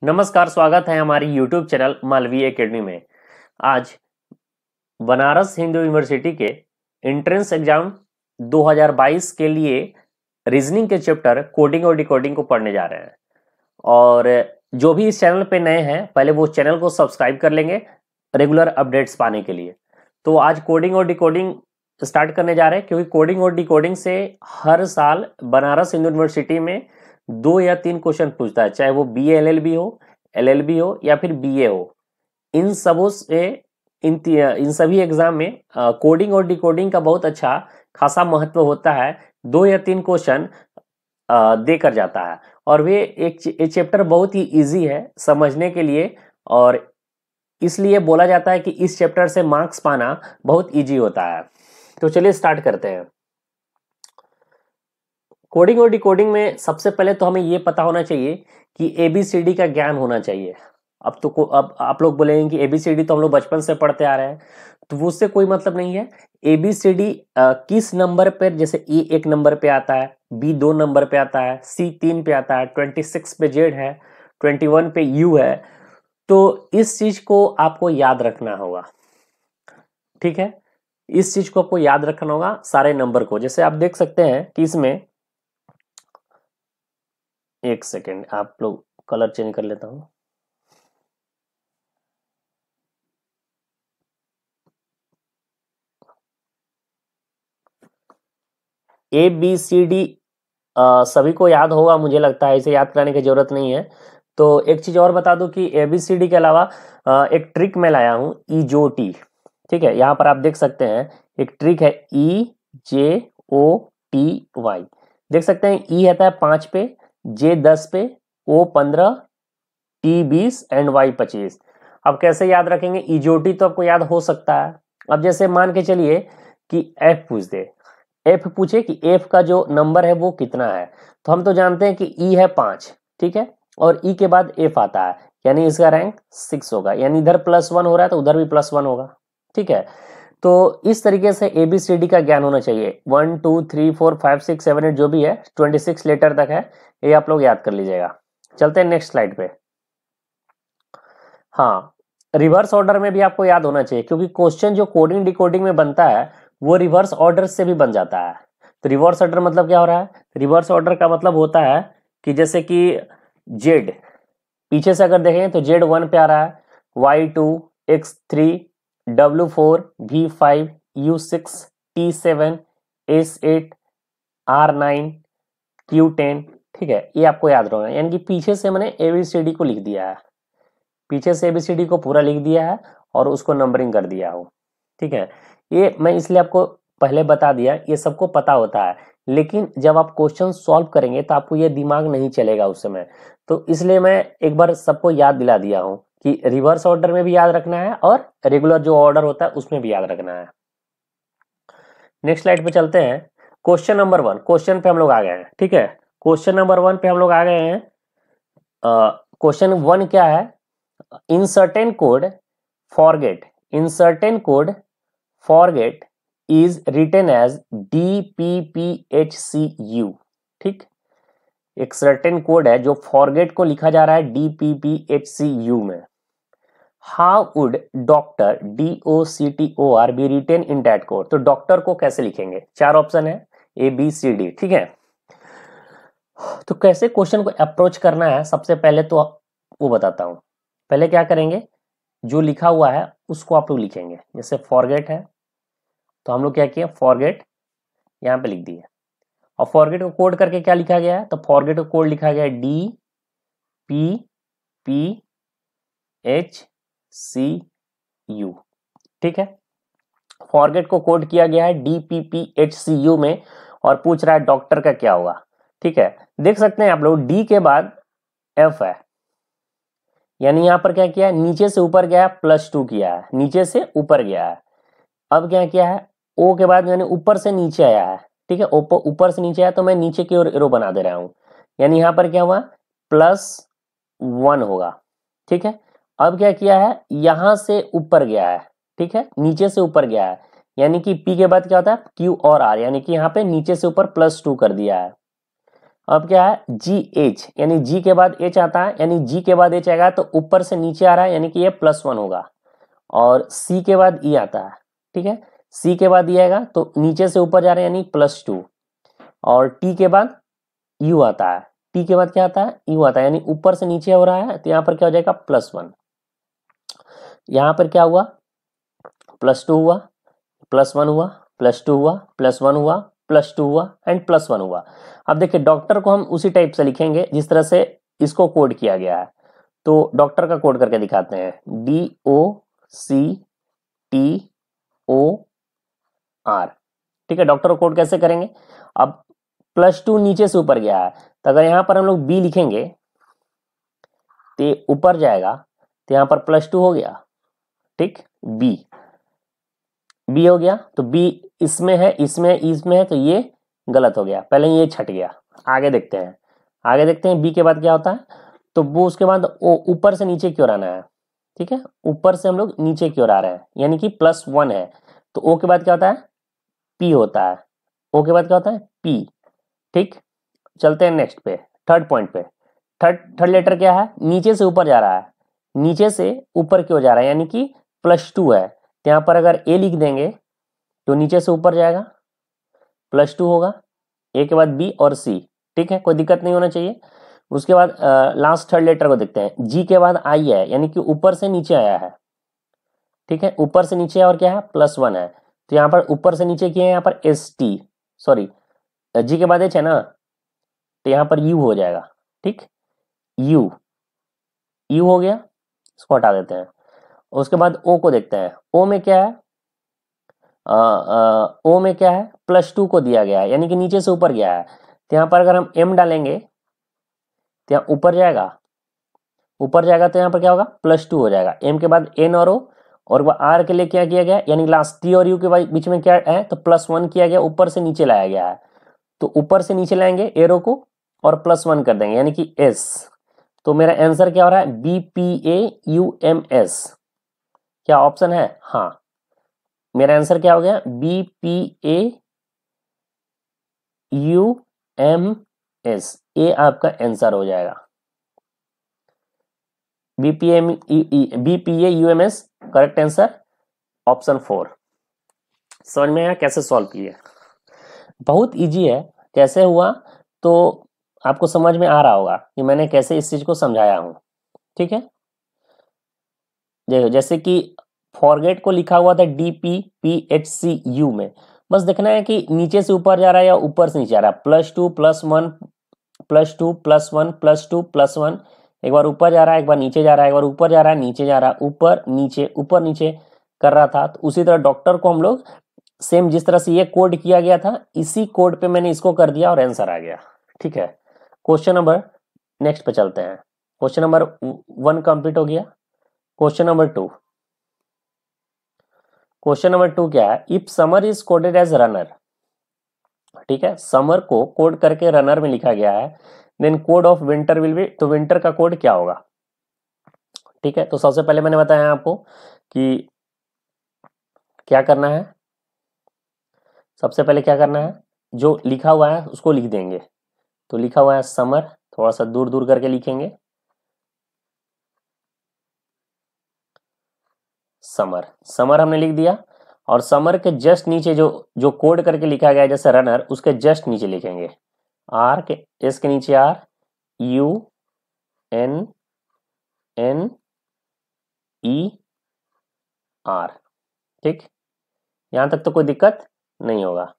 नमस्कार, स्वागत है हमारी YouTube चैनल मालवीय एकेडमी में। आज बनारस हिंदू यूनिवर्सिटी के एंट्रेंस एग्जाम 2022 के लिए रीजनिंग के चैप्टर कोडिंग और डिकोडिंग को पढ़ने जा रहे हैं। और जो भी इस चैनल पे नए हैं, पहले वो चैनल को सब्सक्राइब कर लेंगे रेगुलर अपडेट्स पाने के लिए। तो आज कोडिंग और डिकोडिंग स्टार्ट करने जा रहे हैं, क्योंकि कोडिंग और डिकोडिंग से हर साल बनारस हिंदू यूनिवर्सिटी में 2 या 3 क्वेश्चन पूछता है, चाहे वो BA LLB हो, LLB हो या फिर BA हो। इन सबों से इन सभी एग्जाम में कोडिंग और डिकोडिंग का बहुत अच्छा खासा महत्व होता है। 2 या 3 क्वेश्चन देकर जाता है और वे एक चैप्टर बहुत ही इजी है समझने के लिए, और इसलिए बोला जाता है कि इस चैप्टर से मार्क्स पाना बहुत इजी होता है। तो चलिए स्टार्ट करते हैं। कोडिंग और डिकोडिंग में सबसे पहले तो हमें ये पता होना चाहिए कि ABCD का ज्ञान होना चाहिए। अब आप लोग बोलेंगे कि ABCD तो हम लोग बचपन से पढ़ते आ रहे हैं, तो वो उससे कोई मतलब नहीं है। ABCD किस नंबर पर, जैसे E 1 नंबर पे आता है, B 2 नंबर पे आता है, C 3 पे आता है, 26 पे Z है, 21 पे U है। तो इस चीज को आपको याद रखना होगा, ठीक है। इस चीज को आपको याद रखना होगा, सारे नंबर को। जैसे आप देख सकते हैं कि इसमें, एक सेकेंड आप लोग कलर चेंज कर लेता हूं। ABCD सभी को याद होगा, मुझे लगता है, इसे याद कराने की जरूरत नहीं है। तो एक चीज और बता दूं कि ABCD के अलावा एक ट्रिक मैं लाया हूं, EJOT। ठीक है, यहाँ पर आप देख सकते हैं एक ट्रिक है, EJOTY। देख सकते हैं E आता है 5 पे, J 10 पे, O 15, T 20 एंड Y 25। अब कैसे याद रखेंगे? EJOT तो आपको याद हो सकता है। अब जैसे मान के चलिए कि F पूछ दे, F पूछे कि F का जो नंबर है वो कितना है, तो हम तो जानते हैं कि E है 5, ठीक है, और E के बाद F आता है, यानी इसका रैंक 6 होगा। यानी इधर +1 हो रहा है तो उधर भी +1 होगा, ठीक है। तो इस तरीके से ABCD का ज्ञान होना चाहिए। 1 2 3 4 5 6 7 8 जो भी है, 26 लेटर तक है, ये आप लोग याद कर लीजिएगा। चलते हैं नेक्स्ट स्लाइड पे। हाँ, रिवर्स ऑर्डर में भी आपको याद होना चाहिए, क्योंकि क्वेश्चन जो कोडिंग डिकोडिंग में बनता है वो रिवर्स ऑर्डर से भी बन जाता है। तो रिवर्स ऑर्डर मतलब क्या हो रहा है? रिवर्स ऑर्डर का मतलब होता है कि जैसे कि Z, पीछे से अगर देखें तो Z1 पे आ रहा है, Y2, X3, W4, V5, U6, T7, S8, R9, Q10, ठीक है। ये आपको याद रखना है, यानी कि पीछे से मैंने ABCD को लिख दिया है, पीछे से ABCD को पूरा लिख दिया है और उसको नंबरिंग कर दिया हो, ठीक है। ये मैं इसलिए आपको पहले बता दिया, ये सबको पता होता है, लेकिन जब आप क्वेश्चन सॉल्व करेंगे तो आपको ये दिमाग नहीं चलेगा उस समय। तो इसलिए मैं एक बार सबको याद दिला दिया हूं कि रिवर्स ऑर्डर में भी याद रखना है और रेगुलर जो ऑर्डर होता है उसमें भी याद रखना है। नेक्स्ट स्लाइड पे चलते हैं। क्वेश्चन नंबर 1, क्वेश्चन पे हम लोग आ गए हैं, ठीक है। क्वेश्चन नंबर 1 पे हम लोग आ गए हैं। क्वेश्चन 1 क्या है? In certain code, forget is written as DPPHCU, ठीक। एक सर्टेन कोड है जो फॉरगेट को लिखा जा रहा है DPPHCU में। How would doctor DOCTOR be written in that code? तो डॉक्टर को कैसे लिखेंगे? 4 ऑप्शन है, ABCD, ठीक है। तो कैसे क्वेश्चन को अप्रोच करना है, सबसे पहले तो वो बताता हूं। पहले क्या करेंगे, जो लिखा हुआ है उसको आप लोग लिखेंगे। जैसे फॉरगेट है तो हम लोग क्या किए, फॉरगेट यहाँ पे लिख दिए, और फॉरगेट को कोड करके क्या लिखा गया है, तो फॉरगेट को कोड लिखा गया है DPPHCU, ठीक है। फॉरगेट को कोड किया गया है DPPHCU में, और पूछ रहा है डॉक्टर का क्या होगा, ठीक है। देख सकते हैं आप लोग, D के बाद F है, यानी यहां पर क्या किया है, नीचे से ऊपर गया है, +2 किया है, नीचे से ऊपर गया है। अब क्या किया है, O के बाद यानी ऊपर से नीचे आया है, ठीक है। ऊपर से नीचे आया तो मैं नीचे की ओर एरो बना दे रहा हूं, यानी यहां पर क्या हुआ, +1 होगा, ठीक है। अब क्या किया है, यहां से ऊपर गया है, ठीक है, नीचे से ऊपर गया है, यानी कि P के बाद क्या होता है, Q और R, यानी कि यहाँ पे नीचे से ऊपर +2 कर दिया है। अब क्या है जी एच, यानी जी के बाद एच आता है, यानी जी के बाद एच आएगा तो ऊपर से नीचे आ रहा है, यानी कि ये +1 होगा। और सी के बाद ई आता है, ठीक है, सी के बाद ई आएगा तो नीचे से ऊपर जा रहा है यानी +2। और टी के बाद यू आता है, टी के बाद क्या आता है यू आता है, यानी ऊपर से नीचे हो रहा है तो यहाँ पर क्या हो जाएगा +1। यहाँ पर क्या हुआ +2 हुआ, +1 हुआ, +2 हुआ, +1 हुआ, +2 हुआ एंड +1 हुआ। अब देखिए डॉक्टर को हम उसी टाइप से लिखेंगे जिस तरह से इसको कोड किया गया है। तो डॉक्टर का कोड करके दिखाते हैं, DOCTOR। ठीक है, डॉक्टर को कोड कैसे करेंगे, अब +2 नीचे से ऊपर गया है तो अगर यहाँ पर हम लोग बी लिखेंगे तो ऊपर जाएगा तो यहाँ पर +2 हो गया, ठीक, बी हो गया तो बी इसमें है, इसमें है तो ये गलत हो गया, पहले ये छट गया। आगे देखते हैं बी के बाद क्या होता है, तो वो उसके बाद ओ ऊपर से नीचे की ओर आना है, ठीक है, ऊपर से हम लोग नीचे की ओर आ रहे हैं यानी कि +1 है तो ओ के बाद क्या होता है पी होता है, ओ के बाद क्या होता है पी। ठीक, चलते हैं नेक्स्ट पे, थर्ड पॉइंट पे। थर्ड लेटर क्या है, नीचे से ऊपर जा रहा है, नीचे से ऊपर की ओर जा रहा है यानी कि +2 है तो यहाँ पर अगर ए लिख देंगे तो नीचे से ऊपर जाएगा +2 होगा, ए के बाद बी और सी। ठीक है, कोई दिक्कत नहीं होना चाहिए। उसके बाद लास्ट थर्ड लेटर को देखते हैं, जी के बाद आई है यानी कि ऊपर से नीचे आया है, ठीक है, ऊपर से नीचे और क्या है +1 है तो यहाँ पर ऊपर से नीचे किया है, यहाँ पर ST, सॉरी जी के बाद एच है ना तो यहाँ पर यू हो जाएगा, ठीक, यू हो गया, इसको हटा देते हैं। उसके बाद ओ को देखते हैं, ओ में क्या है, ओ में क्या है +2 को दिया गया है यानी कि नीचे से ऊपर गया है तो यहाँ पर अगर हम m डालेंगे तो यहाँ ऊपर जाएगा तो यहाँ पर क्या होगा +2 हो जाएगा, m के बाद n और o, और वह r के लिए क्या किया गया यानी लास्ट t और u के बीच में क्या है तो +1 किया गया, ऊपर से नीचे लाया गया है तो ऊपर से नीचे लाएंगे एरो को और +1 कर देंगे यानी कि s। तो मेरा आंसर क्या हो रहा है BPAUMS, क्या ऑप्शन है, हाँ मेरा आंसर क्या हो गया BPAUMS, ये आपका आंसर हो जाएगा BPAUMS, करेक्ट आंसर ऑप्शन 4। समझ में आया कैसे सॉल्व किए, बहुत इजी है, कैसे हुआ तो आपको समझ में आ रहा होगा कि मैंने कैसे इस चीज को समझाया हूं। ठीक है, जैसे कि फॉरगेट को लिखा हुआ था DPPHCU में, बस देखना है कि नीचे से ऊपर जा रहा है या ऊपर से नीचे आ रहा है, +2 +1 +2 +1 +2 +1, एक बार ऊपर जा रहा है एक बार नीचे जा रहा है, एक बार ऊपर जा रहा है नीचे जा रहा है, ऊपर नीचे कर रहा था। तो उसी तरह डॉक्टर को हम लोग सेम जिस तरह से ये कोड किया गया था इसी कोड पे मैंने इसको कर दिया और आंसर आ गया। ठीक है, क्वेश्चन नंबर नेक्स्ट पे चलते हैं। क्वेश्चन नंबर 1 कंप्लीट हो गया। क्वेश्चन नंबर 2, क्या है, if summer is coded as runner, ठीक है, समर को कोड करके रनर में लिखा गया है, then code of winter will be, तो विंटर का कोड क्या होगा। ठीक है, तो सबसे पहले मैंने बताया आपको कि क्या करना है, सबसे पहले क्या करना है, जो लिखा हुआ है उसको लिख देंगे। तो लिखा हुआ है समर, थोड़ा सा दूर दूर करके लिखेंगे, समर हमने लिख दिया, और समर के जस्ट नीचे जो कोड करके लिखा गया है जैसे रनर, उसके जस्ट नीचे लिखेंगे आर के, एस के नीचे R, U N N E R. ठीक, यहां तक तो कोई दिक्कत नहीं होगा।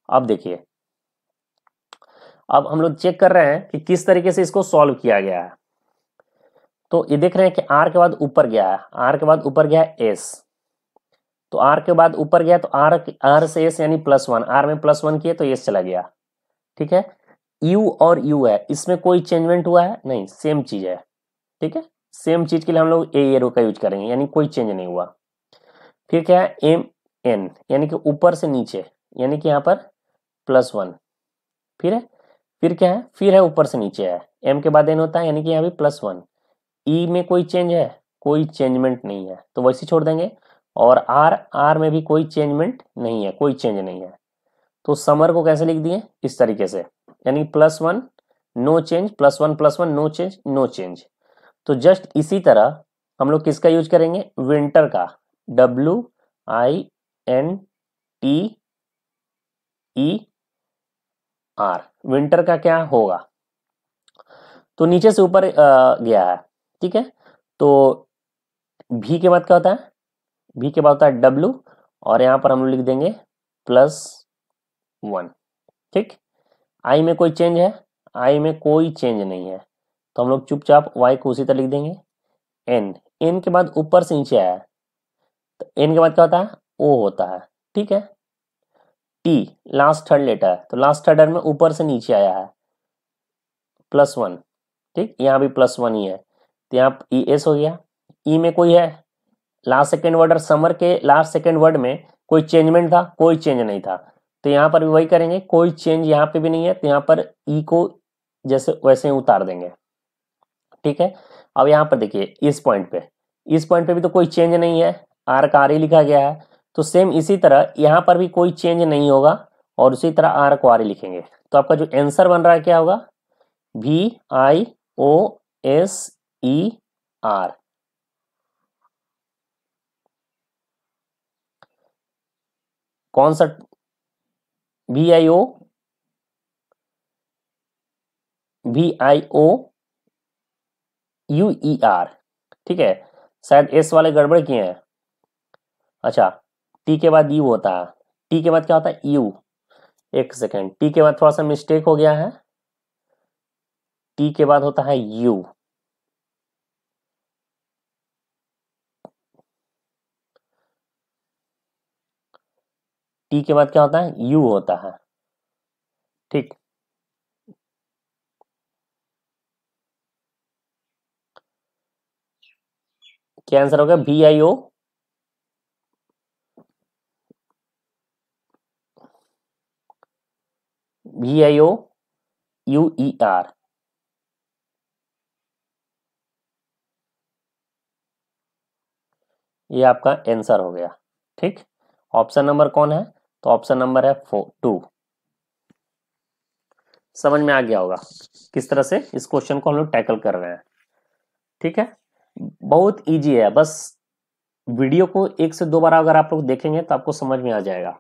अब देखिए, अब हम लोग चेक कर रहे हैं कि किस तरीके से इसको सॉल्व किया गया है। तो ये देख रहे हैं कि आर के बाद ऊपर गया है, आर के बाद ऊपर गया है एस, तो आर के बाद ऊपर गया तो आर से एस यानी +1, आर में +1 किए तो एस चला गया। ठीक है, यू और यू है, इसमें कोई चेंजमेंट हुआ है नहीं, सेम चीज है। ठीक है, सेम चीज के लिए हम लोग ए एरो का यूज करेंगे यानी कोई चेंज नहीं हुआ। फिर क्या है एम एन यानी कि ऊपर से नीचे, यानी कि यहाँ पर +1, फिर है, फिर क्या है, फिर है ऊपर से नीचे है, एम के बाद एन होता है यानी कि यहाँ भी +1। ई में कोई चेंज है, कोई चेंजमेंट नहीं है तो वैसे छोड़ देंगे, और आर में भी कोई चेंजमेंट नहीं है, कोई चेंज नहीं है। तो समर को कैसे लिख दिए, इस तरीके से, यानी +1 no change, +1 no change no change. तो जस्ट इसी तरह हम लोग किसका यूज करेंगे, विंटर का, WINTER, विंटर का क्या होगा। तो नीचे से ऊपर गया है, ठीक है। तो भी के बाद क्या होता है, भी के बाद होता है W, और यहां पर हम लोग लिख देंगे +1, ठीक। आई में कोई चेंज है, आई में कोई चेंज नहीं है, तो हम लोग चुपचाप y को उसी तरह लिख देंगे। n के बाद ऊपर से नीचे आया, तो n के बाद क्या होता है, o होता है, ठीक है। t लास्ट थर्ड लेटर है, तो लास्ट थर्ड में ऊपर से नीचे आया है, +1, ठीक, यहाँ भी +1 ही है, तो यहाँ ES हो गया। ई में कोई है, लास्ट सेकेंड वर्ड और समर के लास्ट सेकेंड वर्ड में कोई चेंजमेंट था, कोई चेंज नहीं था, तो यहाँ पर भी वही करेंगे, कोई चेंज यहाँ पे भी नहीं है, तो यहाँ पर ई को जैसे वैसे ही उतार देंगे, ठीक है। अब यहाँ पर देखिए इस पॉइंट पे भी तो कोई चेंज नहीं है, आर का आर ही लिखा गया है, तो सेम इसी तरह यहाँ पर भी कोई चेंज नहीं होगा और उसी तरह आर को आर ही लिखेंगे। तो आपका जो आंसर बन रहा है क्या होगा, VIOSER। कौन सा, VIOUER, ठीक है। शायद एस वाले गड़बड़ किए हैं। अच्छा, टी के बाद यू होता है, टी के बाद क्या होता है, यू, एक सेकेंड, टी के बाद थोड़ा सा मिस्टेक हो गया है, टी के बाद होता है यू, टी के बाद क्या होता है, यू होता है, ठीक। क्या आंसर होगा, VIOUER। ये आपका आंसर हो गया, ठीक। ऑप्शन नंबर कौन है, तो ऑप्शन नंबर है 2। समझ में आ गया होगा किस तरह से इस क्वेश्चन को हम लोग टैकल कर रहे हैं, ठीक है। बहुत इजी है, बस वीडियो को 1 से 2 बार अगर आप लोग देखेंगे तो आपको समझ में आ जाएगा,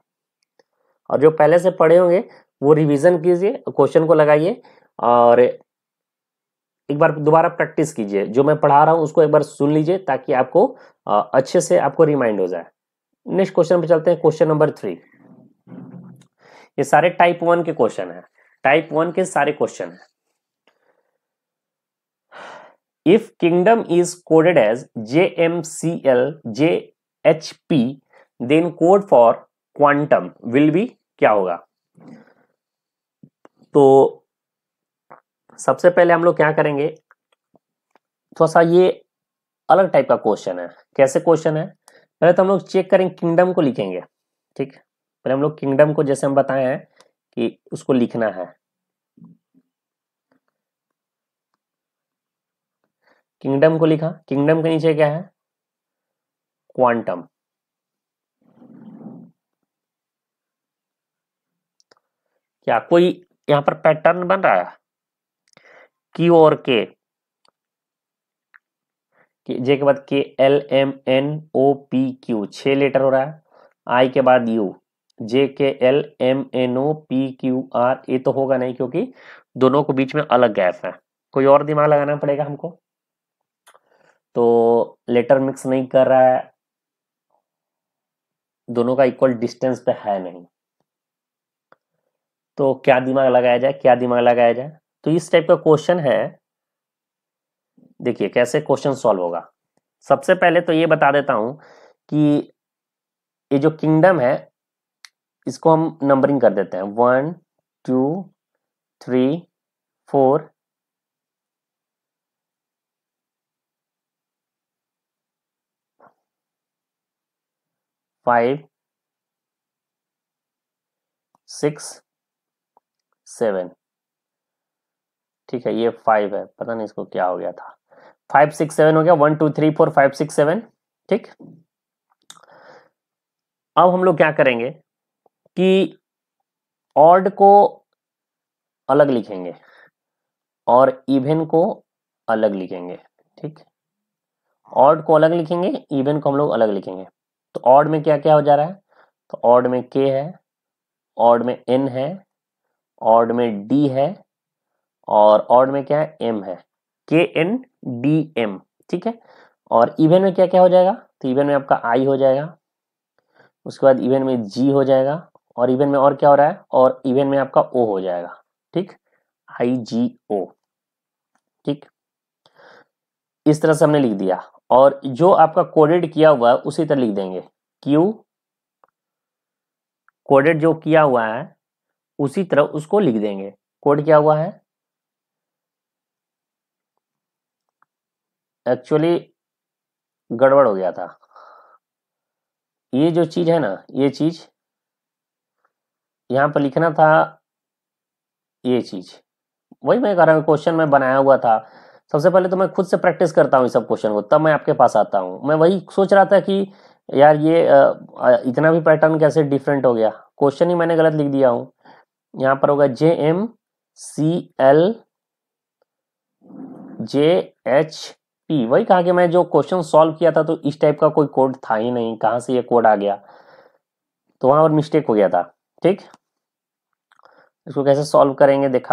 और जो पहले से पढ़े होंगे वो रिवीजन कीजिए, क्वेश्चन को लगाइए और एक बार दोबारा प्रैक्टिस कीजिए, जो मैं पढ़ा रहा हूं उसको एक बार सुन लीजिए ताकि आपको अच्छे से आपको रिमाइंड हो जाए। नेक्स्ट क्वेश्चन पे चलते हैं, क्वेश्चन नंबर 3। ये सारे टाइप 1 के क्वेश्चन है, टाइप 1 के सारे क्वेश्चन है। If kingdom is coded as JMCL JHP then code for quantum will be, क्या होगा। तो सबसे पहले हम लोग क्या करेंगे, थोड़ा सा ये अलग टाइप का क्वेश्चन है। कैसे क्वेश्चन है, पहले तो हम लोग चेक करेंगे, किंगडम को लिखेंगे, ठीक। पहले हम लोग किंगडम को, जैसे हम बताए हैं कि उसको लिखना है, किंगडम को लिखा, किंगडम के नीचे क्या है, क्वांटम। क्या कोई यहां पर पैटर्न बन रहा है, Q और K, जे के बाद KLMNOPQ 6 लेटर हो रहा है, I के बाद U, JKLMNOPQR, ये तो होगा नहीं क्योंकि दोनों को बीच में अलग गैप है, कोई और दिमाग लगाना पड़ेगा हमको, तो लेटर मिक्स नहीं कर रहा है, दोनों का इक्वल डिस्टेंस पे है नहीं, तो क्या दिमाग लगाया जाए, क्या दिमाग लगाया जाए। तो इस टाइप का क्वेश्चन है, देखिए कैसे क्वेश्चन सॉल्व होगा। सबसे पहले तो ये बता देता हूं कि ये जो किंगडम है इसको हम नंबरिंग कर देते हैं, 1 2 3 4 5 6 7, ठीक है। ये 5 है, पता नहीं इसको क्या हो गया था, 5 6 7 हो गया, 1 2 3 4 5 6 7, ठीक। अब हम लोग क्या करेंगे कि ऑड को अलग लिखेंगे और इवन को अलग लिखेंगे, ठीक। ऑड को अलग लिखेंगे, इवन को हम लोग अलग लिखेंगे। तो ऑड में क्या क्या हो जा रहा है, तो ऑड में k है, ऑड में n है, ऑड में d है, और ऑड में क्या है, m है, KNDM, ठीक है। और इवन में क्या क्या हो जाएगा, तो इवन में आपका I हो जाएगा, उसके बाद इवन में G हो जाएगा, और इवन में और क्या हो रहा है, और इवन में आपका O हो जाएगा, ठीक, IGO, ठीक। इस तरह से हमने लिख दिया, और जो आपका कोडेड किया हुआ है उसी तरह लिख देंगे, Q कोडेड जो किया हुआ है उसी तरह उसको लिख देंगे। कोड क्या हुआ है, एक्चुअली गड़बड़ हो गया था, ये जो चीज है ना, ये चीज यहां पर लिखना था, ये चीज वही मैं कह रहा हूँ, क्वेश्चन में बनाया हुआ था। सबसे पहले तो मैं खुद से प्रैक्टिस करता हूँ इस सब क्वेश्चन को, तब मैं आपके पास आता हूँ। मैं वही सोच रहा था कि यार ये इतना भी पैटर्न कैसे डिफरेंट हो गया, क्वेश्चन ही मैंने गलत लिख दिया हूँ। यहाँ पर होगा JMCLJHP, वही कहा कि मैं जो क्वेश्चन सॉल्व किया था तो इस टाइप का कोई कोड था ही नहीं, कहाँ से ये कोड आ गया, तो वहां पर मिस्टेक हो गया था, ठीक। इसको कैसे सॉल्व करेंगे देख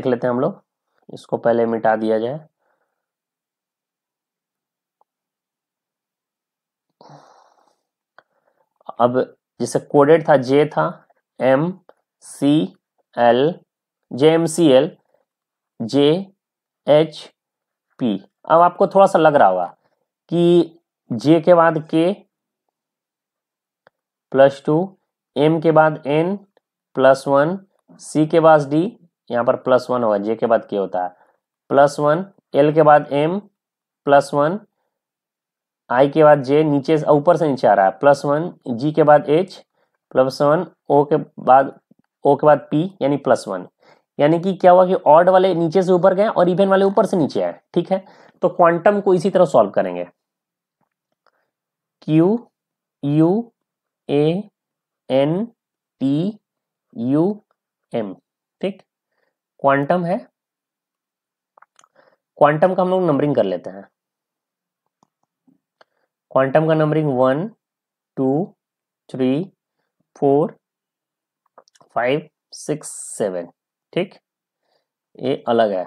लेते हैं हम लोग। इसको पहले मिटा दिया जाए, अब जैसे कोडेड था J था MCL JMCL JHP। अब आपको थोड़ा सा लग रहा होगा कि J के बाद K +2, M के बाद N +1, C के बाद D, यहाँ पर +1 होगा, J के बाद K होता है +1, L के बाद M +1, I के बाद J, नीचे ऊपर से नीचे आ रहा है +1, G के बाद H +1, O के बाद P यानी +1। यानी कि क्या हुआ कि ऑड वाले नीचे से ऊपर गए और इवन वाले ऊपर से नीचे आए, ठीक है। तो क्वांटम को इसी तरह सॉल्व करेंगे, QUANTUM, ठीक। क्वांटम है, क्वांटम का हम लोग नंबरिंग कर लेते हैं। क्वांटम का नंबरिंग 1 2 3 4 5 6 7, ठीक, ये अलग है।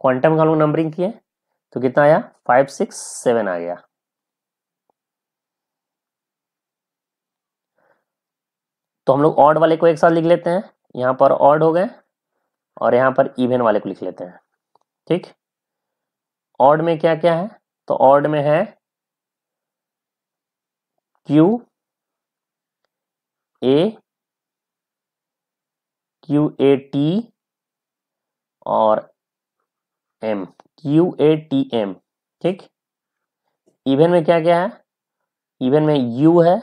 क्वांटम का हम लोग नंबरिंग किए तो कितना आया, 5 6 7 आ गया। तो हम लोग ऑड वाले को एक साथ लिख लेते हैं, यहाँ पर ऑड हो गए, और यहाँ पर इवन वाले को लिख लेते हैं, ठीक। ऑड में क्या क्या है, तो ऑड में है QAT और QATM, ठीक। इवन में क्या क्या है, इवन में U है,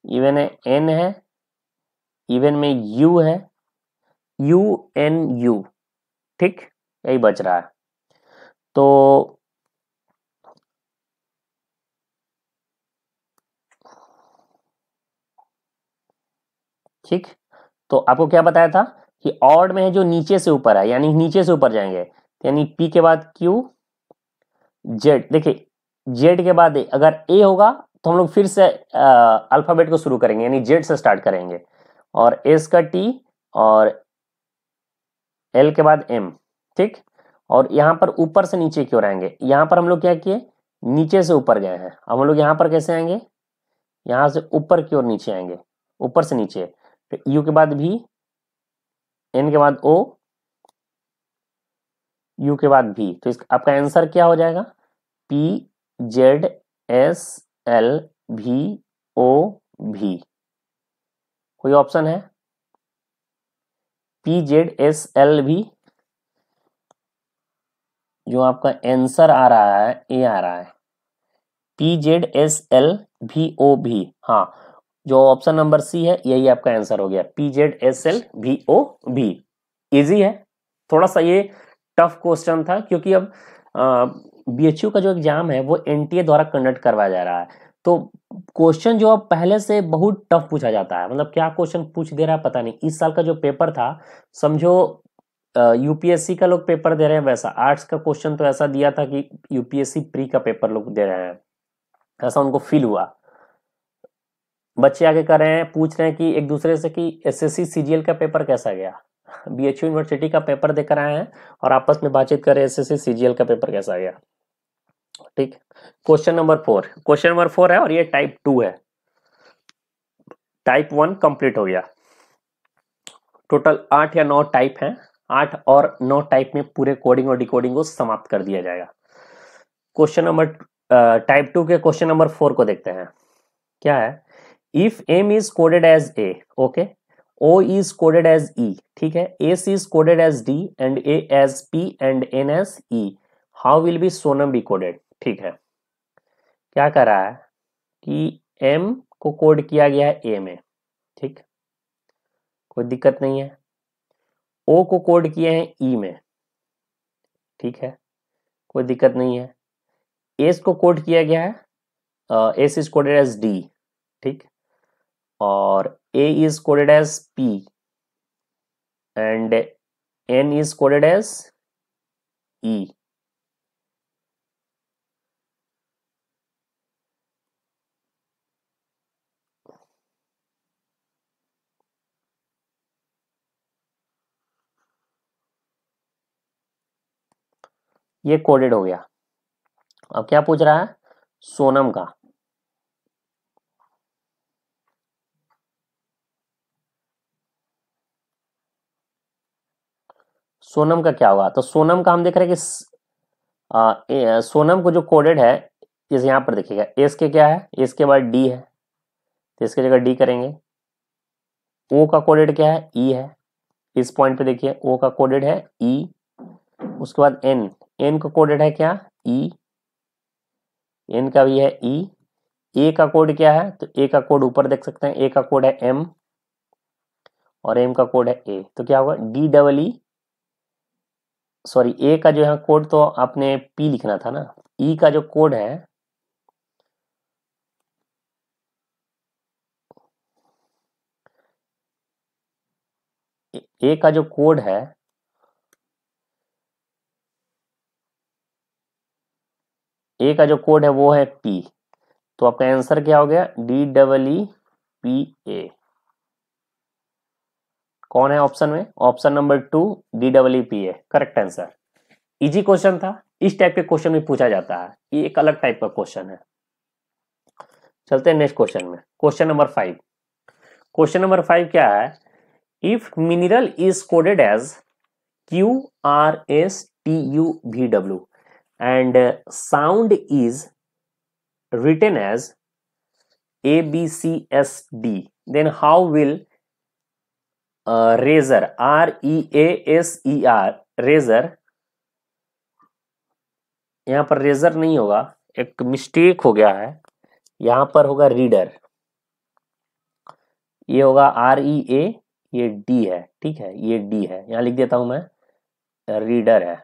इवन में N है, इवन में U है, UNU, ठीक, यही बच रहा है। तो ठीक, तो आपको क्या बताया था कि ऑड में है जो नीचे से ऊपर है, यानी नीचे से ऊपर जाएंगे, यानी P के बाद Q, Z, देखिए Z के बाद अगर A होगा तो हम लोग फिर से अल्फाबेट को शुरू करेंगे, यानी Z से स्टार्ट करेंगे, और S का T, और L के बाद M, ठीक। और यहाँ पर ऊपर से नीचे क्यों आएंगे, यहाँ पर हम लोग क्या किए, नीचे से ऊपर गए हैं, हम लोग यहाँ पर कैसे आएंगे, यहाँ से ऊपर की ओर नीचे आएंगे, ऊपर से नीचे, फिर U के बाद V, N के बाद O, U के बाद V, तो इसका आपका आंसर क्या हो जाएगा, PZSLVOV। कोई ऑप्शन है, PZSLV, जो आपका आंसर आ रहा है ये आ रहा है PZSLVOV, हाँ, जो ऑप्शन नंबर सी है यही आपका आंसर हो गया, PZSLVOV। इजी है, थोड़ा सा ये टफ क्वेश्चन था, क्योंकि अब BHU का जो एग्जाम है वो NTA द्वारा कंडक्ट करवाया जा रहा है, तो क्वेश्चन जो अब पहले से बहुत टफ पूछा जाता है, मतलब क्या क्वेश्चन पूछ दे रहा है पता नहीं। इस साल का जो पेपर था, समझो यूपीएससी का लोग पेपर दे रहे हैं वैसा, आर्ट्स का क्वेश्चन तो ऐसा दिया था कि यूपीएससी प्री का पेपर लोग दे रहे हैं, ऐसा उनको फील हुआ। बच्चे आगे कर रहे हैं, पूछ रहे हैं कि एक दूसरे से कि एसएससी सीजीएल का पेपर कैसा गया। बीएचयू यूनिवर्सिटी का पेपर देकर आए हैं और आपस में बातचीत कर रहे हैं एसएससी सीजीएल का पेपर कैसा गया। ठीक, क्वेश्चन नंबर 4 है और ये टाइप 2 है। टाइप 1 कंप्लीट हो गया। टोटल 8 या 9 टाइप हैं, 8 और 9 टाइप में पूरे कोडिंग और डिकोडिंग को समाप्त कर दिया जाएगा। क्वेश्चन नंबर टाइप 2 के क्वेश्चन नंबर 4 को देखते हैं। क्या है? If M is coded as A, okay, O is coded as E, ठीक है, S is coded as D and A as P and N as E, how will be Sonam be coded? ठीक है, क्या कर रहा है कि एम को कोड किया गया है ए में, ठीक, कोई दिक्कत नहीं है। ओ को कोड किए हैं ई में, ठीक है, कोई दिक्कत नहीं है। एस को कोड किया गया है, S is coded as D, ठीक, और A is coded as P and N is coded as E. ये कोडेड हो गया। अब क्या पूछ रहा है? सोनम का। सोनम का क्या होगा? तो सोनम का हम देख रहे हैं कि सोनम को जो कोडेड है, जैसे यहां पर देखिएगा, एस के क्या है, एस के बाद डी है, तो इसकी जगह डी करेंगे। ओ का कोडेड क्या है? ई है, इस पॉइंट पे देखिए ओ का कोडेड है ई। उसके बाद एन, एन का कोडेड है क्या? ई, एन का भी है ई। ए का कोड क्या है? तो ए का कोड ऊपर देख सकते हैं, ए का कोड है एम और एम का कोड है ए, तो क्या होगा? डी डबल ई, सॉरी ए का जो है कोड तो आपने पी लिखना था ना, ई का जो कोड है, ए का जो कोड है, ए का जो कोड है वो है पी, तो आपका आंसर क्या हो गया? D double E P A. कौन है ऑप्शन में? Option number 2, D double E P A, correct answer. Easy question था, इस टाइप के क्वेश्चन में पूछा जाता है, ये एक अलग टाइप का क्वेश्चन है। चलते हैं नेक्स्ट क्वेश्चन में, क्वेश्चन नंबर 5। क्वेश्चन नंबर 5 क्या है? If mineral is coded as Q R S T U V W and sound is written as A B C S D, then how will razor, R E A S E R, razor, यहां पर razor नहीं होगा, एक mistake हो गया है, यहां पर होगा रीडर, ये होगा आर ई ए, ये डी है, ठीक है, ये डी है, यहां लिख देता हूं मैं, रीडर है,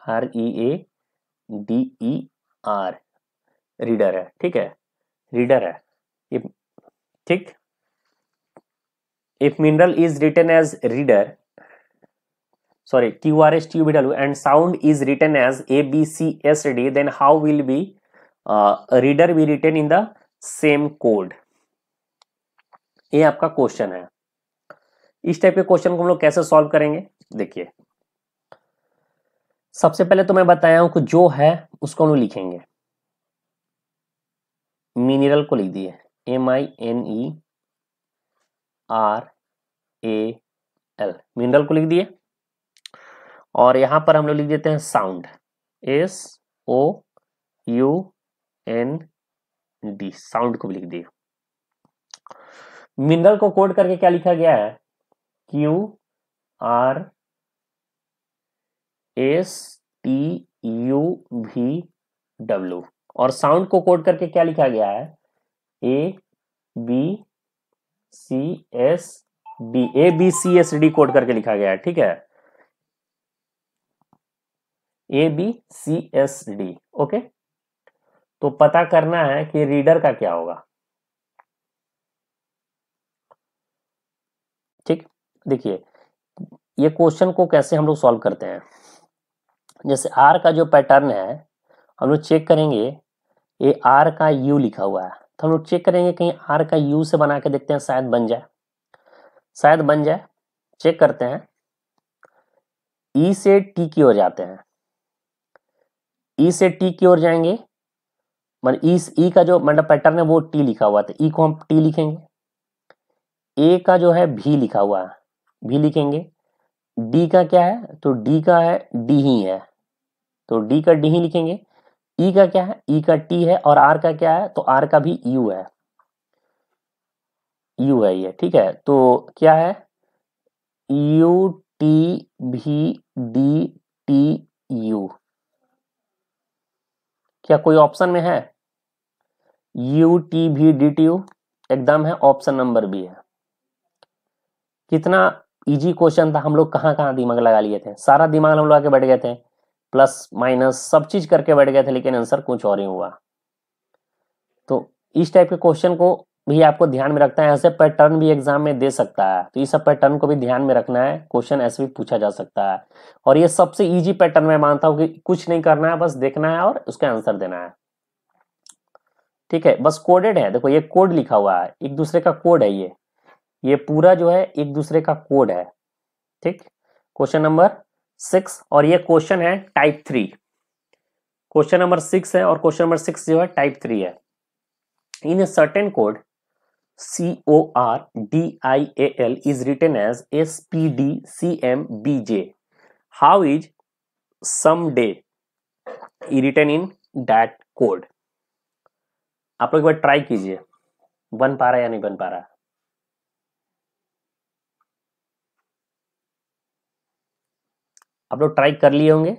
R E A D E R, reader है, ठीक है, रीडर है ये, ठीक। If mineral is written as reader, sorry, QRSTUBW, and sound is written as ABCSD, then how will be reader be written in the same code? ये आपका question है। इस टाइप के क्वेश्चन को हम लोग कैसे सॉल्व करेंगे? देखिए, सबसे पहले तो मैं बताया हूं कि जो है उसको हम लोग लिखेंगे। मिनरल को लिख दिए, MINERAL, मिनरल को लिख दिए, और यहां पर हम लोग लिख देते हैं साउंड, SOUND, साउंड को भी लिख दिए। मिनरल को कोड करके क्या लिखा गया है? QRSTUVW, और साउंड को कोड करके क्या लिखा गया है? ABCSD कोड करके लिखा गया है, ठीक है, ABCSD, ओके। तो पता करना है कि रीडर का क्या होगा। ठीक, देखिए ये क्वेश्चन को कैसे हम लोग सॉल्व करते हैं। जैसे आर का जो पैटर्न है हम लोग चेक करेंगे, ये आर का यू लिखा हुआ है, तो हम लोग चेक करेंगे कहीं आर का यू से बना के देखते हैं, शायद बन जाए, शायद बन जाए। चेक करते हैं, ई से टी की ओर जाते हैं, ई से टी की ओर जाएंगे, मतलब ई का जो मतलब पैटर्न है वो टी लिखा हुआ था, ई को हम टी लिखेंगे। ए का जो है भी लिखा हुआ है, भी लिखेंगे। डी का क्या है, तो डी का है डी ही है, तो डी का डी ही लिखेंगे। ई का क्या है, ई का टी है, और आर का क्या है, तो आर का भी यू है, यू है ये, ठीक है। तो क्या है, यू टी भी डी टी यू, क्या कोई ऑप्शन में है, यू टी भी डी टी यू एकदम है, ऑप्शन नंबर बी है। कितना इजी क्वेश्चन था, हम लोग कहाँ कहाँ दिमाग लगा लिए थे, सारा दिमाग हम लोग आके बैठ गए थे, प्लस माइनस सब चीज करके बैठ गए थे, लेकिन आंसर कुछ और ही हुआ। तो इस टाइप के क्वेश्चन को भी आपको ध्यान में रखना है, ऐसे पैटर्न भी एग्जाम में दे सकता है, तो इस सब पैटर्न को भी ध्यान में रखना है, क्वेश्चन ऐसे भी पूछा जा सकता है। और ये सबसे इजी पैटर्न मैं मानता हूँ कि कुछ नहीं करना है, बस देखना है और उसका आंसर देना है, ठीक है। बस कोडेड है, देखो ये कोड लिखा हुआ है, एक दूसरे का कोड है, ये पूरा जो है एक दूसरे का कोड है, ठीक। क्वेश्चन नंबर 6, और ये क्वेश्चन है टाइप 3, क्वेश्चन नंबर 6 है, और क्वेश्चन नंबर 6 जो है टाइप 3 है। In a certain code CORDIAL is written as SPDCMBJ. How is someday written in that code? आप लोग एक बार ट्राई कीजिए, बन पा रहा है या नहीं बन पा रहा है। आप लोग ट्राई कर लिए होंगे,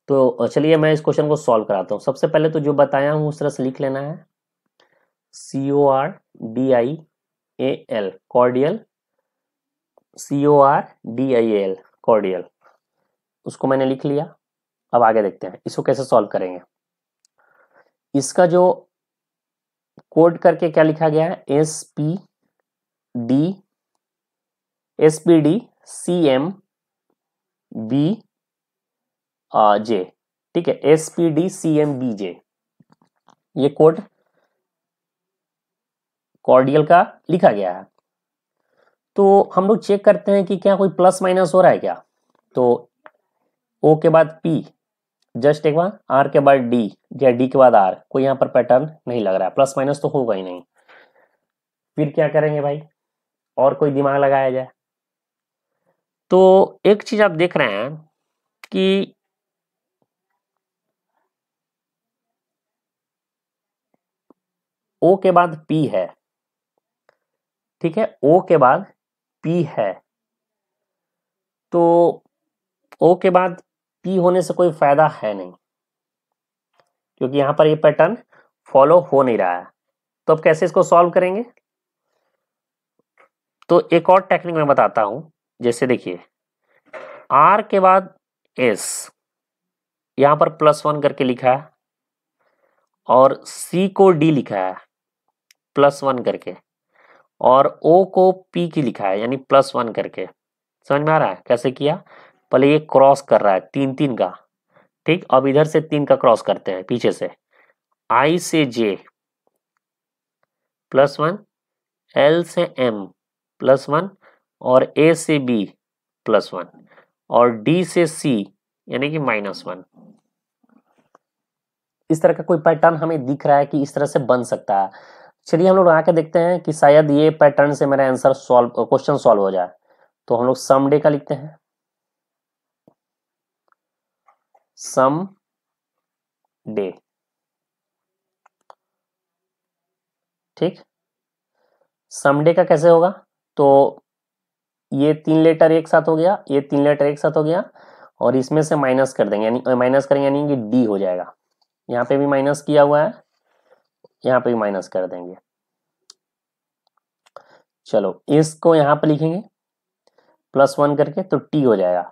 तो चलिए मैं इस क्वेश्चन को सॉल्व कराता हूँ। सबसे पहले तो जो बताया हूँ उस तरह से लिख लेना है, CORDIAL कॉर्डियल, CORDIAL कॉर्डियल, उसको मैंने लिख लिया। अब आगे देखते हैं इसको कैसे सॉल्व करेंगे। इसका जो कोड करके क्या लिखा गया है, SPDCMBJ, ठीक है, SPDCMBJ, ये कोड कॉर्डियल का लिखा गया है। तो हम लोग चेक करते हैं कि क्या कोई प्लस माइनस हो रहा है क्या। तो O के बाद P, जस्ट एक बार R के बाद D या D के बाद R, कोई यहाँ पर पैटर्न नहीं लग रहा है, प्लस माइनस तो होगा ही नहीं। फिर क्या करेंगे भाई, और कोई दिमाग लगाया जाए। तो एक चीज आप देख रहे हैं कि O के बाद P है, ठीक है, O के बाद P है, तो O के बाद P होने से कोई फायदा है नहीं, क्योंकि यहां पर ये पैटर्न फॉलो हो नहीं रहा है। तो अब कैसे इसको सॉल्व करेंगे, तो एक और टेक्निक मैं बताता हूं। जैसे देखिए R के बाद S, यहां पर +1 करके लिखा है, और C को D लिखा है +1 करके, और O को P की लिखा है यानी +1 करके। समझ में आ रहा है कैसे किया, पहले ये क्रॉस कर रहा है 3 का, ठीक। अब इधर से 3 का क्रॉस करते हैं पीछे से, I से J +1, L से M +1, और A से B +1, और D से C यानी कि -1। इस तरह का कोई पैटर्न हमें दिख रहा है कि इस तरह से बन सकता है। चलिए हम लोग आके देखते हैं कि शायद ये पैटर्न से मेरा आंसर सॉल्व, क्वेश्चन सॉल्व हो जाए। तो हम लोग सम डे का लिखते हैं, सम डे, ठीक। सम डे का कैसे होगा, तो ये 3 लेटर एक साथ हो गया, ये 3 लेटर एक साथ हो गया, और इसमें से माइनस कर देंगे, यानी माइनस करेंगे यानी कि डी हो जाएगा। यहाँ पे भी माइनस किया हुआ है, यहाँ पे भी माइनस कर देंगे। चलो इसको यहाँ पे लिखेंगे +1 करके, तो टी हो जाएगा।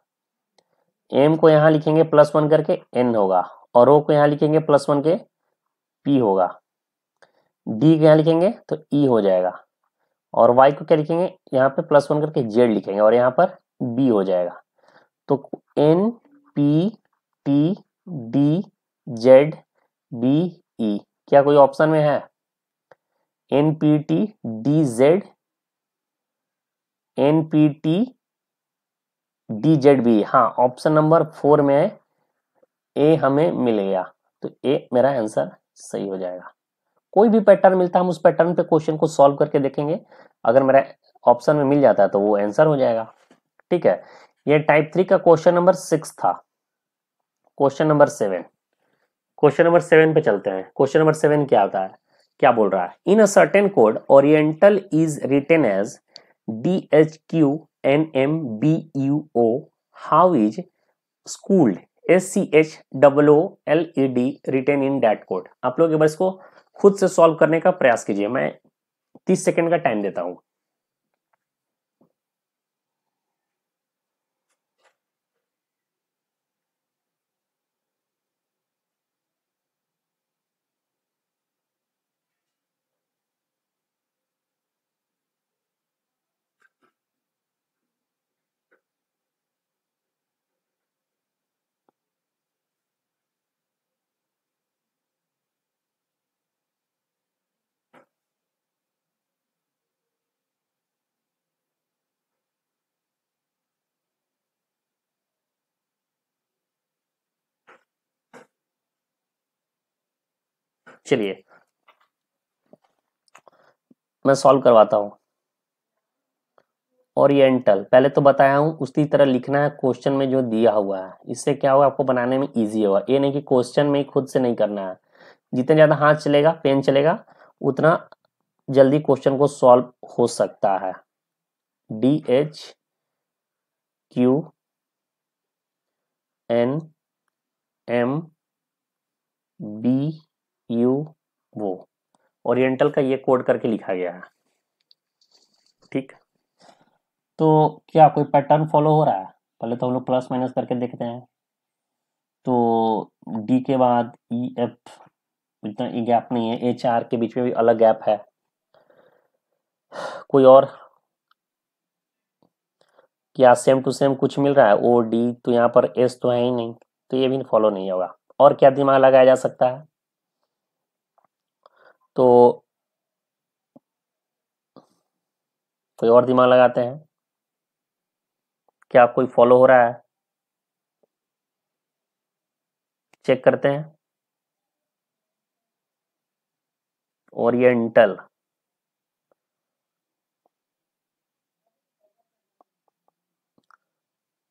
एम को यहाँ लिखेंगे +1 करके, एन होगा, और ओ को यहाँ लिखेंगे +1 के, P होगा, D क्या लिखेंगे तो E हो जाएगा, और Y को क्या लिखेंगे यहाँ पे +1 करके Z लिखेंगे, और यहाँ पर B हो जाएगा। तो N P T D Z B E क्या कोई ऑप्शन में है? N P T D Z N P T D Z B, हाँ ऑप्शन नंबर 4 में ए हमें मिल गया, तो ए मेरा आंसर सही हो जाएगा। कोई भी पैटर्न मिलता है हम उस पैटर्न पे क्वेश्चन को सॉल्व करके देखेंगे, अगर मेरा ऑप्शन में मिल जाता है तो वो आंसर हो जाएगा। ठीक है, ये टाइप 3 का क्वेश्चन नंबर 6 था। क्वेश्चन नंबर 7, क्वेश्चन नंबर 7 पे चलते हैं। क्वेश्चन नंबर 7 क्या आता है, क्या बोल रहा है? In a certain code oriental is written as DHQNMBUO, how is schooled SCHOOLED written in that code. आप लोग एक बार इसको खुद से सॉल्व करने का प्रयास कीजिए, मैं 30 सेकंड का टाइम देता हूं। चलिए मैं सॉल्व करवाता हूं। ओरिएंटल पहले तो बताया हूं उसी तरह लिखना है क्वेश्चन में जो दिया हुआ है, इससे क्या होगा आपको बनाने में इजी होगा। ये नहीं कि क्वेश्चन में खुद से नहीं करना है, जितने ज्यादा हाथ चलेगा पेन चलेगा उतना जल्दी क्वेश्चन को सॉल्व हो सकता है। DHQNMBUO ओरिएंटल का ये कोड करके लिखा गया है। ठीक, तो क्या कोई पैटर्न फॉलो हो रहा है? पहले तो हम लोग प्लस माइनस करके देखते हैं। तो डी के बाद ई एफ, इतना गैप नहीं है, एच आर के बीच में भी अलग गैप है। कोई और क्या सेम टू सेम कुछ मिल रहा है? ओ डी, तो यहाँ पर एस तो है ही नहीं, तो ये भी फॉलो नहीं होगा। और क्या दिमाग लगाया जा सकता है? तो कोई और दिमाग लगाते हैं, क्या कोई फॉलो हो रहा है? चेक करते हैं। ओरिएंटल,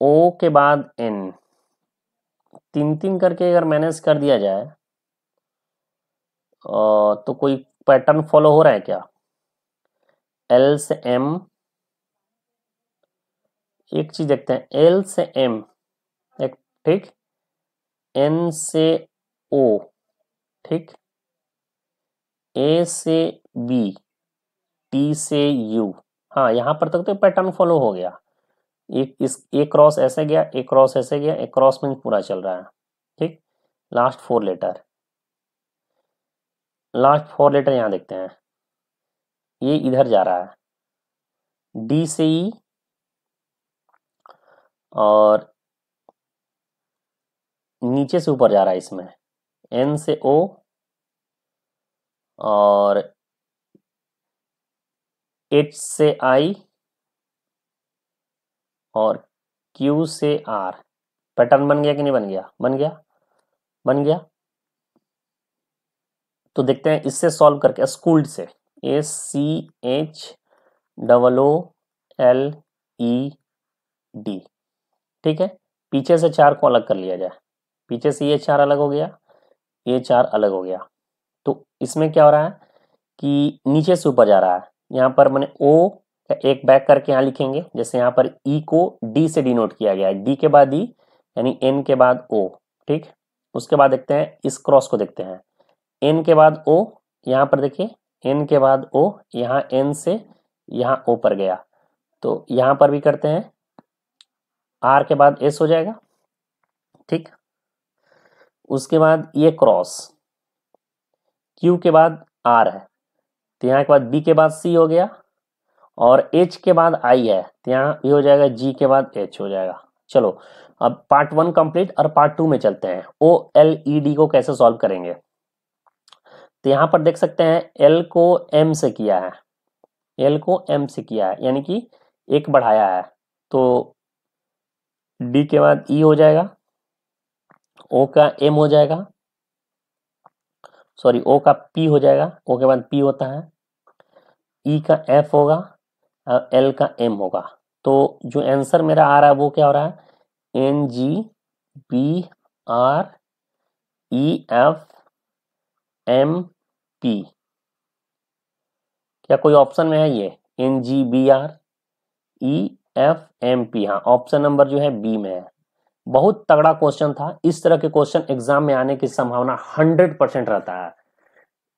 ओ के बाद एन, 3-3 करके अगर मैनेज कर दिया जाए तो कोई पैटर्न फॉलो हो रहा है क्या? एल से एम, एक चीज देखते हैं, एल से एम एक, ठीक, एन से ओ, ठीक, ए से बी, टी से यू, हाँ यहां पर तक तो पैटर्न फॉलो हो गया। एक क्रॉस ऐसे गया, एक क्रॉस ऐसे गया, एक क्रॉस में पूरा चल रहा है। ठीक, लास्ट 4 लेटर, लास्ट 4 लेटर यहां देखते हैं, ये इधर जा रहा है, डी से ई, और नीचे से ऊपर जा रहा है इसमें, एन से ओ, और एच से आई, और क्यू से आर। पैटर्न बन गया कि नहीं बन गया? बन गया, बन गया। तो देखते हैं इससे सॉल्व करके, स्कूल्ड से, SCHOOLED, ठीक है। पीछे से 4 को अलग कर लिया जाए, पीछे से ये 4 अलग हो गया, ये 4 अलग हो गया। तो इसमें क्या हो रहा है कि नीचे से ऊपर जा रहा है, यहाँ पर मैंने ओ एक बैक करके यहाँ लिखेंगे, जैसे यहाँ पर ई को डी से डिनोट किया गया है, डी के बाद ई यानी एन के बाद ओ, ठीक। उसके बाद देखते हैं इस क्रॉस को, देखते हैं एन के बाद ओ, यहाँ पर देखिए एन के बाद ओ, यहाँ एन से यहाँ ओ पर गया, तो यहाँ पर भी करते हैं, आर के बाद एस हो जाएगा, ठीक। उसके बाद ये क्रॉस, Q के बाद R है, तो यहाँ के बाद B के बाद C हो गया, और H के बाद I है, तो यहाँ ये हो जाएगा G के बाद H हो जाएगा। चलो अब पार्ट 1 कंप्लीट और पार्ट 2 में चलते हैं। OLED को कैसे सॉल्व करेंगे, तो यहाँ पर देख सकते हैं L को M से किया है, L को M से किया है, यानी कि एक बढ़ाया है, तो D के बाद E हो जाएगा, O का M हो जाएगा, सॉरी O का P हो जाएगा, O के बाद P होता है, E का F होगा और L का M होगा। तो जो आंसर मेरा आ रहा है वो क्या हो रहा है, NGBREFMP। क्या कोई ऑप्शन में है ये NGBREFMP? हाँ, ऑप्शन नंबर जो है बी में है। बहुत तगड़ा क्वेश्चन था, इस तरह के क्वेश्चन एग्जाम में आने की संभावना 100% रहता है।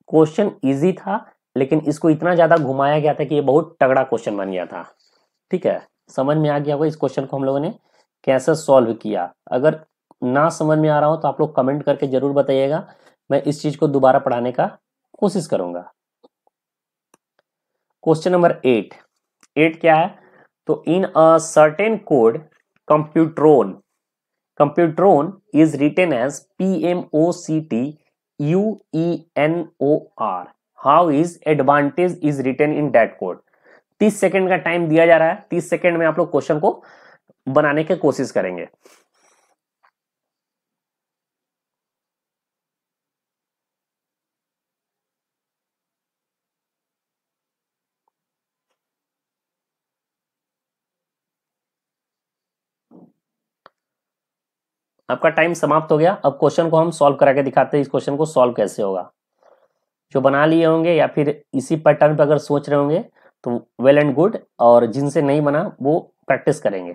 क्वेश्चन इजी था, लेकिन इसको इतना ज्यादा घुमाया गया था कि ये बहुत तगड़ा क्वेश्चन बन गया था। ठीक है, समझ में आ गया होगा इस क्वेश्चन को हम लोगों ने कैसे सॉल्व किया। अगर ना समझ में आ रहा हो तो आप लोग कमेंट करके जरूर बताइएगा, मैं इस चीज को दोबारा पढ़ाने का कोशिश करूंगा। क्वेश्चन नंबर 8 क्या है, तो in a certain code computron is written as PMOCTUENOR। How is advantage is written in that code. 30 second का टाइम दिया जा रहा है, 30 सेकंड में आप लोग क्वेश्चन को बनाने की कोशिश करेंगे। आपका टाइम समाप्त हो गया। अब क्वेश्चन को हम सॉल्व करा के दिखाते हैं, इस क्वेश्चन को सॉल्व कैसे होगा। जो बना लिए होंगे या फिर इसी पैटर्न पे अगर सोच रहे होंगे तो वेल एंड गुड, और जिनसे नहीं बना वो प्रैक्टिस करेंगे।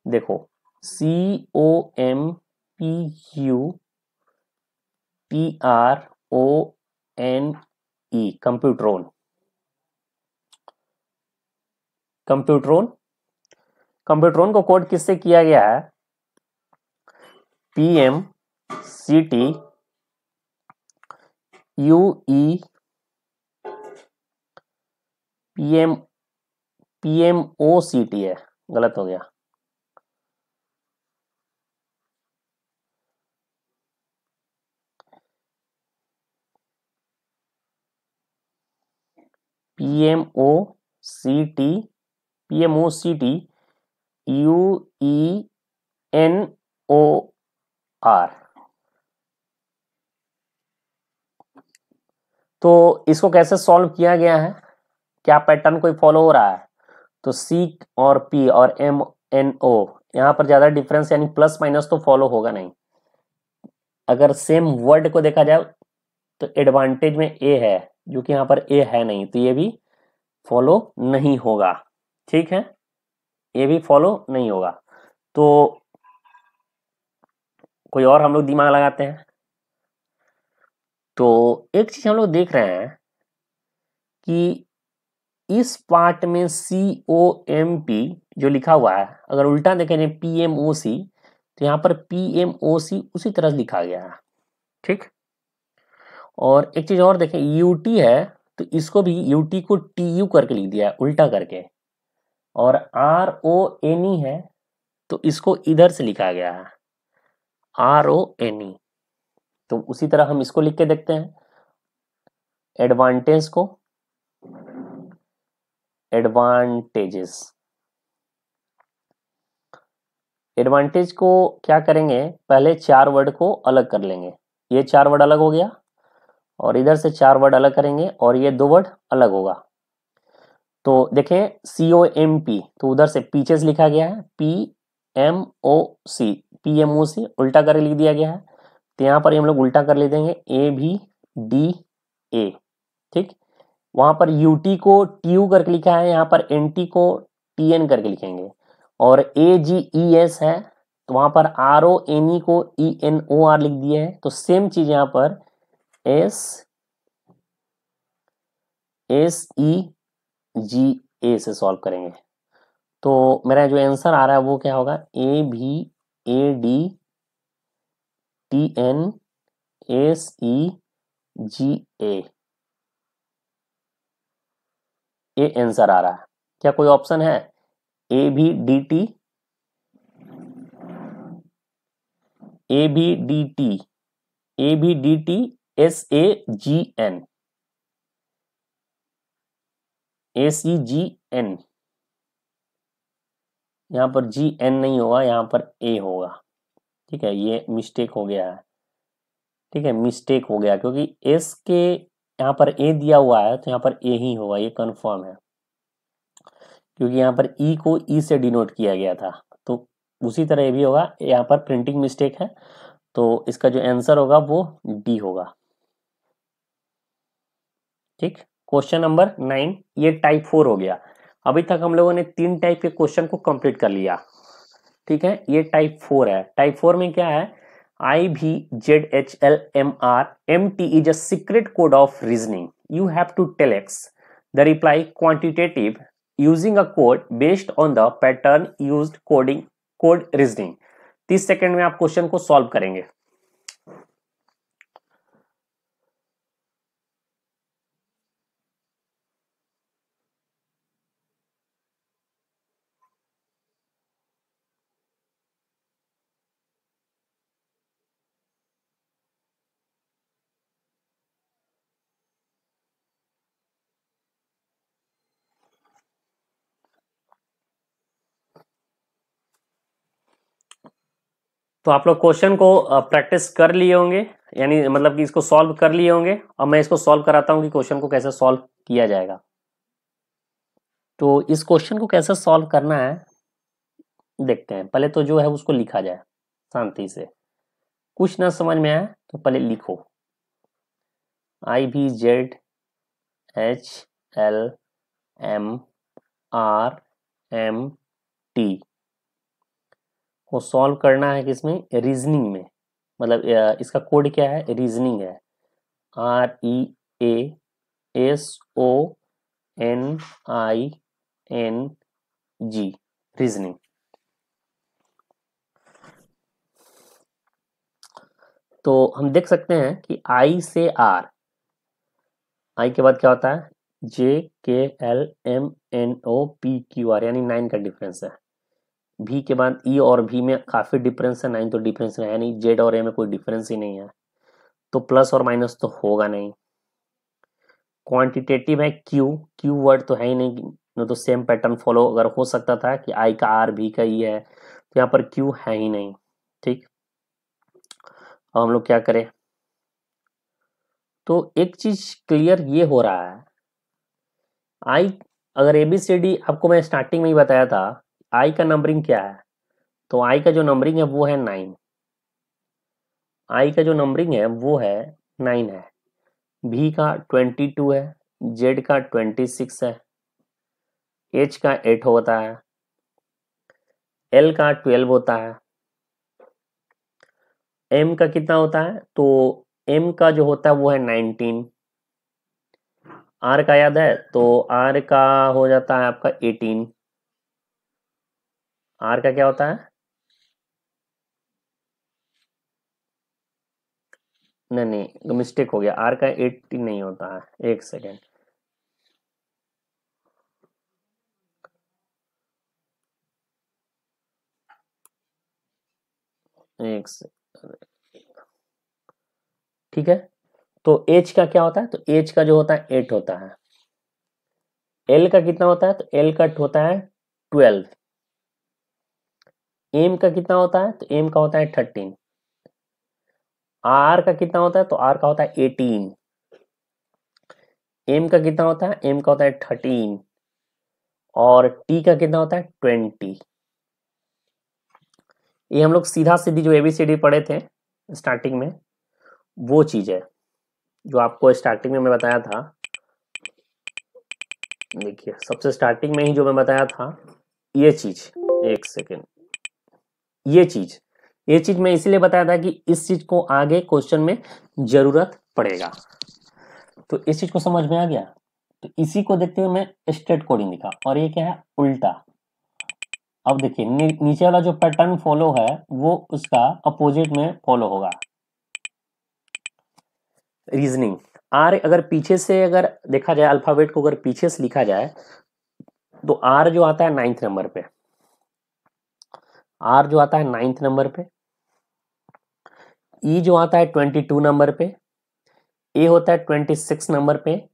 देखो COMPUTRONE, कंप्यूट्रोन को कोड किससे किया गया है, PMOCT है, गलत हो गया, PMOCTUENOR। तो इसको कैसे सॉल्व किया गया है, क्या पैटर्न कोई फॉलो हो रहा है, तो C और P और MNO, यहाँ पर ज्यादा डिफरेंस यानी प्लस माइनस तो फॉलो होगा नहीं। अगर सेम वर्ड को देखा जाए तो एडवांटेज में A है, जो कि यहाँ पर A है नहीं, तो ये भी फॉलो नहीं होगा। ठीक है, ये भी फॉलो नहीं होगा। तो कोई और हम लोग दिमाग लगाते हैं। तो एक चीज हम लोग देख रहे हैं कि इस पार्ट में COMP जो लिखा हुआ है, अगर उल्टा देखें PMOC, तो यहाँ पर PMOC उसी तरह लिखा गया है। ठीक, और एक चीज और देखें, UT है तो इसको भी UT को TU करके लिख दिया है, उल्टा करके, और RONE है तो इसको इधर से लिखा गया है, RONE। तो उसी तरह हम इसको लिख के देखते हैं, एडवांटेज को, एडवांटेज को क्या करेंगे, पहले 4 वर्ड को अलग कर लेंगे। ये 4 वर्ड अलग हो गया, और इधर से 4 वर्ड अलग करेंगे, और ये 2 वर्ड अलग होगा। तो देखें COMP, तो उधर से पीछे से लिखा गया है PMOC उल्टा करके लिख दिया गया है, तो यहाँ पर हम लोग उल्टा कर ले देंगे ABDA। ठीक, वहां पर UT को TU करके लिखा है, यहाँ पर NT को TN करके लिखेंगे, और AGES है तो वहां पर RONE को ENOR लिख दिए है। तो सेम चीज यहाँ पर SEGA से सॉल्व करेंगे। तो मेरा जो आंसर आ रहा है वो क्या होगा, ABADTNSEGA जी ए आंसर आ रहा है। क्या कोई ऑप्शन है? A B D T, A B D T, A B D T, S A G N, A C G N. यहाँ पर जी एन नहीं होगा, यहाँ पर ए होगा। ठीक है, ये मिस्टेक हो गया है। ठीक है, मिस्टेक हो गया क्योंकि एस के यहाँ पर ए दिया हुआ है तो यहाँ पर ए ही होगा, ये कंफर्म है। क्योंकि यहाँ पर ई को ई से डिनोट किया गया था, तो उसी तरह ये भी होगा। यहाँ पर प्रिंटिंग मिस्टेक है, तो इसका जो आंसर होगा वो डी होगा। ठीक, क्वेश्चन नंबर 9 ये टाइप 4 हो गया। अभी तक हम लोगों ने 3 टाइप के क्वेश्चन को कंप्लीट कर लिया। ठीक है, ये टाइप 4 है। टाइप 4 में क्या है? IVZHLMRMT is a secret code of reasoning. You have to tell X the reply quantitative using a code based on the pattern used code reasoning. 30 second में आप क्वेश्चन को सॉल्व करेंगे। तो आप लोग क्वेश्चन को प्रैक्टिस कर लिए होंगे, यानी मतलब कि इसको सॉल्व कर लिए होंगे। अब मैं इसको सॉल्व कराता हूं कि क्वेश्चन को कैसे सॉल्व किया जाएगा। तो इस क्वेश्चन को कैसे सॉल्व करना है देखते हैं। पहले तो जो है उसको लिखा जाए शांति से। कुछ ना समझ में आए तो पहले लिखो IVZHLMRMT को सॉल्व करना है किसमें? रीजनिंग में। मतलब इसका कोड क्या है? रीजनिंग है, REASONING, रीजनिंग। तो हम देख सकते हैं कि I से R, I के बाद क्या होता है? JKLMNOPQR, यानी 9 का डिफरेंस है। V के बाद E और V में काफी डिफरेंस है, 9 तो डिफरेंस है नहीं। Z और A में कोई डिफरेंस ही नहीं है, तो प्लस और माइनस तो होगा नहीं। क्वांटिटेटिव है Q वर्ड तो है ही नहीं, तो सेम पैटर्न फॉलो अगर हो सकता था कि I का R, V का E है, तो यहाँ पर Q है ही नहीं। ठीक, अब हम लोग क्या करें? तो एक चीज क्लियर ये हो रहा है, आई अगर ABCD आपको मैं स्टार्टिंग में ही बताया था, आई का नंबरिंग क्या है? तो आई का जो नंबरिंग है वो है 9। आई का जो नंबरिंग है वो है 9 है। भी का 22 है, जेड का 26 है, एच का 8 होता है, एल का 12 होता है, एम का कितना होता है? तो एम का जो होता है वो है 19। आर का याद है? तो आर का हो जाता है आपका 18। आर का क्या होता है? नहीं, मिस्टेक हो गया, आर का 18 नहीं होता है। एक सेकेंड, एक सेकेंड। ठीक है, तो एच का क्या होता है? तो एच का जो होता है 8 होता है। एल का कितना होता है? तो एल का होता है 12। एम का कितना होता है? तो एम का होता है 13। आर का कितना होता है? तो आर का होता है 18। एम का कितना होता है? एम का होता है 13। और टी का कितना होता है? 20। ये हम लोग सीधा सीधी जो एबीसीडी पढ़े थे स्टार्टिंग में, वो चीज है जो आपको स्टार्टिंग में मैं बताया था। देखिए, सबसे स्टार्टिंग में ही जो मैं बताया था ये चीज, एक सेकेंड, ये चीज मैं इसलिए बताया था कि इस चीज को आगे क्वेश्चन में जरूरत पड़ेगा। तो इस चीज को समझ में आ गया। तो इसी को देखते हुए मैं स्ट्रेट कोडिंग लिखा, और ये क्या है? उल्टा। अब देखिए नीचे वाला जो पैटर्न फॉलो है वो उसका अपोजिट में फॉलो होगा। रीजनिंग। आर अगर पीछे से अगर देखा जाए, अल्फाबेट को अगर पीछे से लिखा जाए तो आर जो आता है 9th नंबर पे, आर जो आता है 9th नंबर पे, ई जो आता है 22 नंबर पे, ए होता है 26 नंबर पे,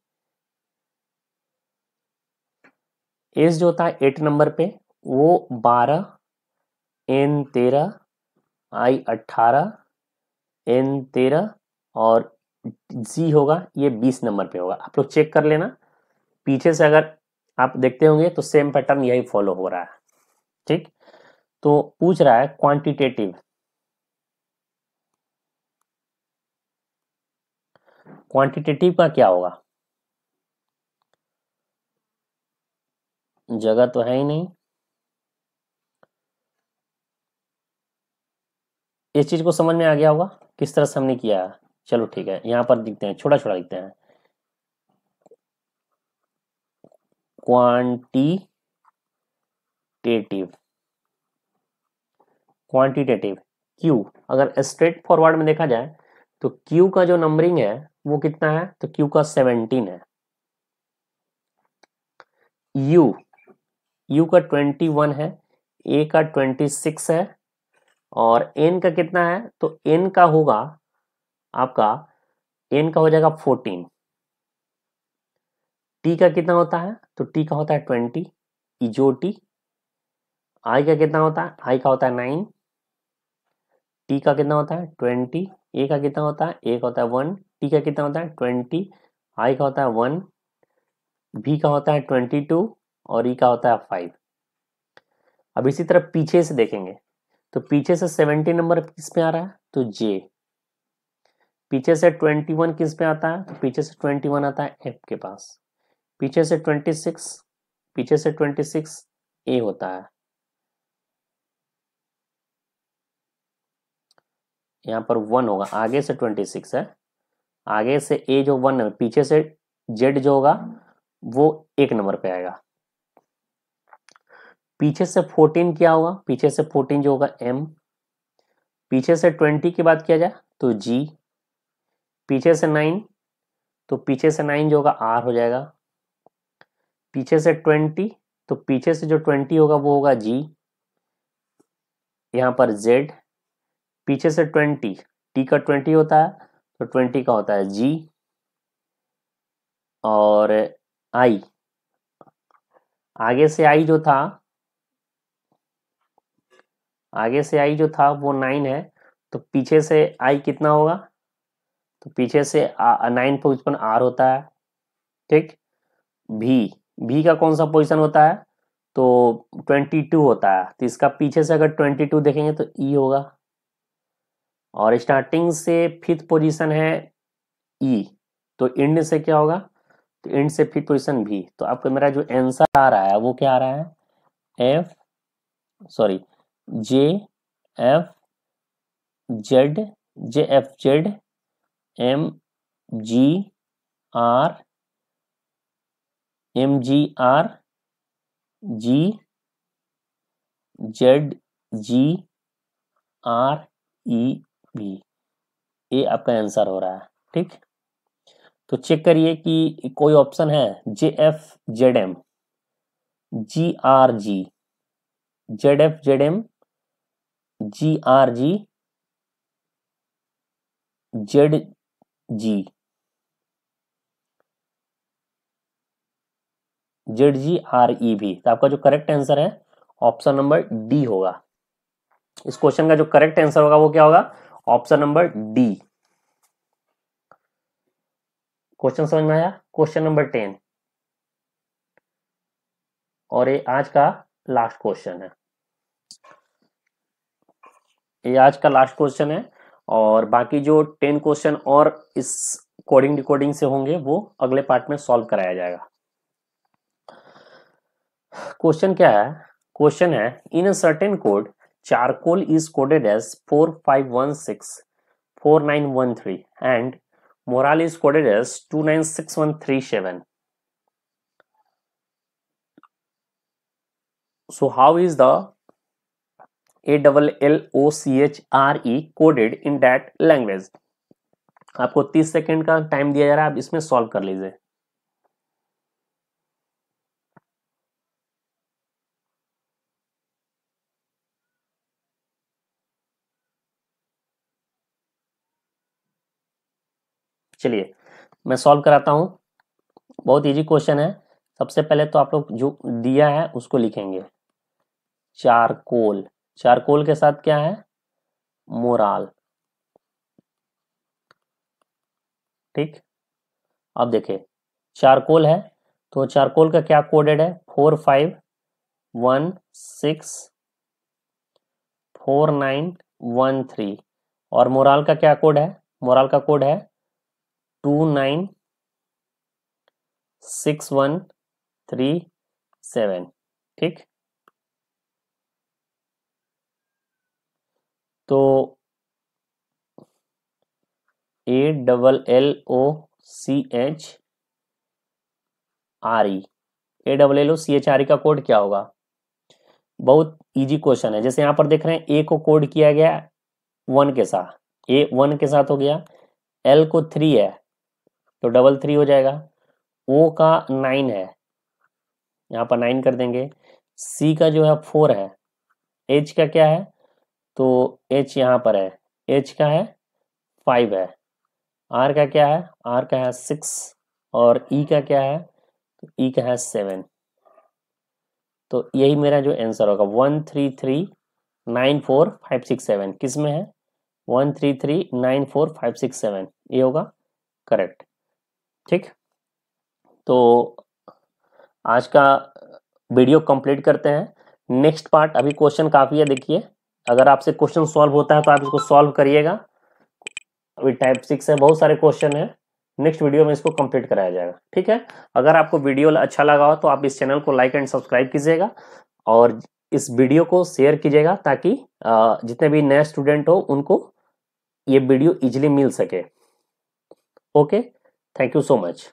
एस जो होता है 8 नंबर पे, वो 12, एन 13, आई 18, एन 13 और जी होगा ये 20 नंबर पे होगा। आप लोग चेक कर लेना, पीछे से अगर आप देखते होंगे तो सेम पैटर्न यही फॉलो हो रहा है। ठीक, तो पूछ रहा है क्वांटिटेटिव, क्वांटिटेटिव का क्या होगा? जगह तो है ही नहीं। इस चीज को समझ में आ गया होगा किस तरह से हमने किया है। चलो ठीक है, यहाँ पर दिखते हैं, छोटा छोटा दिखते हैं। क्वांटिटेटिव, क्वांटिटेटिव क्यू, अगर स्ट्रेट फॉरवर्ड में देखा जाए तो क्यू का जो नंबरिंग है वो कितना है? तो क्यू का 17 है। यू, यू का 21 है, ए का 26 है, और एन का कितना है? तो एन का होगा आपका, एन का हो जाएगा 14। टी का कितना होता है? तो टी का होता है 20, इजोटी। आई का कितना होता है? आई का होता है 9। टी का कितना होता है? 20। ए का कितना होता है? ए का होता है 1। टी का कितना होता है? 20। आई का होता है 1। भी का होता है 22 और ई का होता है 5। अब इसी तरह पीछे से देखेंगे तो पीछे से 70 नंबर किस पे आ रहा है? तो जे। पीछे से 21 किस पे आता है? तो पीछे से 21 आता है एफ के पास। पीछे से 26, पीछे से 26 ए होता है। यहाँ पर 1 होगा, आगे से 26 है, आगे से ए जो 1 है, पीछे से जेड जो होगा वो 1 नंबर पे आएगा। पीछे से 14 क्या होगा? पीछे से 14 जो होगा एम। पीछे से 20 की बात किया जाए तो जी। पीछे से 9, तो पीछे से 9 जो होगा आर हो जाएगा। पीछे से 20, तो पीछे से जो 20 होगा वो होगा जी, यहाँ पर जेड। पीछे से 20, टी का 20 होता है तो 20 का होता है जी, और आई, आगे से आई जो था, आगे से आई जो था वो 9 है, तो पीछे से आई कितना होगा? तो पीछे से 9 पोजिशन आर होता है। ठीक, भी, भी का कौन सा पोजीशन होता है? तो 22 होता है, तो इसका पीछे से अगर 22 देखेंगे तो ई होगा, और स्टार्टिंग से 5th पोजीशन है ई, तो इंड से क्या होगा? तो इंड से 5th पोजीशन भी। तो आपको मेरा जो आंसर आ रहा है वो क्या आ रहा है? F, sorry, J F Z, J F Z M G R, M G R G Z G R E B, ये आपका आंसर हो रहा है। ठीक, तो चेक करिए कि कोई ऑप्शन है J F Z M, G R G, Z F Z M, G R G, Z G, Z G R E भी। तो आपका जो करेक्ट आंसर है ऑप्शन नंबर डी होगा। इस क्वेश्चन का जो करेक्ट आंसर होगा वो क्या होगा? Option number D. क्वेश्चन समझ में आया? क्वेश्चन नंबर 10, और ये आज का लास्ट क्वेश्चन है, ये आज का लास्ट क्वेश्चन है, और बाकी जो 10 क्वेश्चन और इस कोडिंग डिकोडिंग से होंगे वो अगले पार्ट में सॉल्व कराया जाएगा। क्वेश्चन क्या है? क्वेश्चन है, in a certain code charcoal is coded as 45164913 and moral is coded as 296137. So how is the ALLOCHRE coded in that language? आपको 30 सेकेंड का टाइम दिया जा रहा है, आप इसमें सॉल्व कर लीजिए। चलिए मैं सॉल्व कराता हूं, बहुत इजी क्वेश्चन है। सबसे पहले तो आप लोग जो दिया है उसको लिखेंगे, चारकोल, चारकोल के साथ क्या है, मोराल। ठीक, अब देखिए चारकोल है तो चारकोल का क्या कोडेड है, 45164913। और मोराल का क्या कोड है, मोराल का कोड है 296137। ठीक, तो ALLOCHRE का कोड क्या होगा, बहुत इजी क्वेश्चन है। जैसे यहाँ पर देख रहे हैं ए को कोड किया गया 1 के साथ, ए 1 के साथ हो गया, एल को 3 है तो 3 हो जाएगा, ओ का 9 है, यहाँ पर 9 कर देंगे, सी का जो है 4 है, एच का क्या है, तो एच यहाँ पर है, एच का है 5 है, आर का क्या है, आर का है 6, और ई का क्या है, तो ई का है 7। तो यही मेरा जो आंसर होगा 1339456 किस में है, 1339456, ये होगा करेक्ट। ठीक, तो आज का वीडियो कंप्लीट करते हैं। नेक्स्ट पार्ट, अभी क्वेश्चन काफी है, देखिए अगर आपसे क्वेश्चन सॉल्व होता है तो आप इसको सॉल्व करिएगा। अभी टाइप 6 है, बहुत सारे क्वेश्चन है, नेक्स्ट वीडियो में इसको कंप्लीट कराया जाएगा। ठीक है, अगर आपको वीडियो अच्छा लगा हो तो आप इस चैनल को लाइक एंड सब्सक्राइब कीजिएगा और इस वीडियो को शेयर कीजिएगा ताकि जितने भी नए स्टूडेंट हो उनको ये वीडियो इजीली मिल सके। Okay, thank you so much.